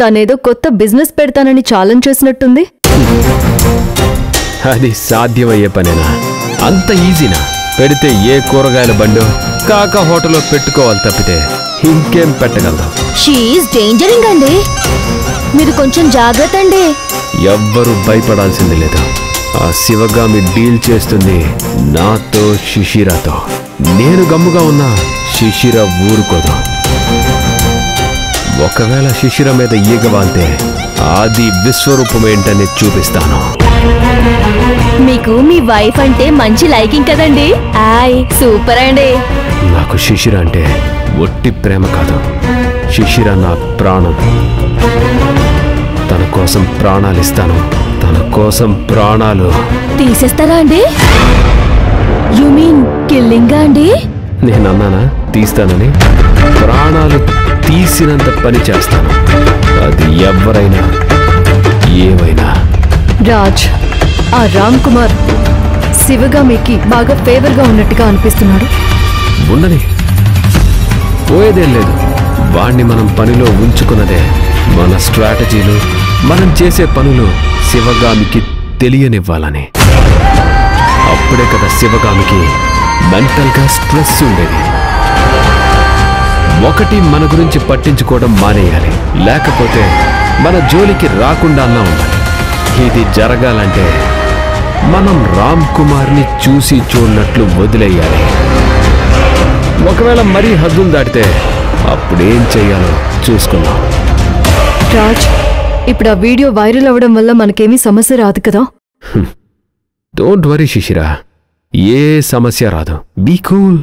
తనేదో కొత్త బిజినెస్ పెడతానని ఛాలెంజ్ చేసినట్టుంది. అది సాధ్యమయ్యే పనేనా? అంత ఈజీనా? పెడితే ఏ కూరగాయల బండో కాక హోటల్లో పెట్టుకోవాలి తప్పితే ఇంకేం పెట్టగలదు. షీఈస్ డేంజరింగ్ అండి, మీరు కొంచెం జాగ్రత్త అండి. ఎవ్వరూ భయపడాల్సింది లేదు. ఆ శివగామి డీల్ చేస్తుంది నాతో, శిశిరతో. నేను గమ్ముగా ఉన్నా శిశిర ఊరుకోదు. ఒకవేళ శిశిర మీద ఈగ వాళ్తే ఆది విశ్వరూపమేంటని చూపిస్తాను. మీకు మీ వైఫ్ అంటే మంచి లైకింగ్ కదండి. ఆయ్ సూపర్ అండి. నాకు శిశిర అంటే ఒట్టి ప్రేమ కాదు, శిశిర నా ప్రాణం. తన కోసం ప్రాణాలిస్తాను, తన కోసం ప్రాణాలు తీసేస్తారా అండి? యు మీన్ కిల్లింగా అండి? నేనన్నానా తీస్తానని? ప్రాణాలు తీసినంత పని చేస్తాను, అది ఎవరైనా ఏమైనా. రాజ్, ఆ రామ్ కుమార్ శివగామికి బాగా ఫేవర్గా ఉన్నట్టుగా అనిపిస్తున్నాడు. ఉండని, పోయేదేం లేదు. వాణ్ణి మనం పనిలో ఉంచుకున్నదే. మన స్ట్రాటజీలు, మనం చేసే పనులు శివగామికి తెలియనివ్వాలని. అప్పుడే కదా శివగామికి మెంటల్గా స్ట్రెస్ ఉండేది. ఒకటి, మన గురించి పట్టించుకోవడం మానేయాలి, లేకపోతే మన జోలికి రాకుండా ఉండాలి. ఇది జరగాలంటే మనం రామ్ కుమార్ని చూసి చూడనట్లు వదిలేయాలి. ఒకవేళ మరీ హద్దులు దాటితే అప్పుడేం చెయ్యాలో చూసుకుందాం. రాజ్, ఇప్పుడు ఆ వీడియో వైరల్ అవ్వడం వల్ల మనకేమీ సమస్య రాదు కదా? డోంట్ వరీ శిశిర, ఏ సమస్య రాదు. Be cool.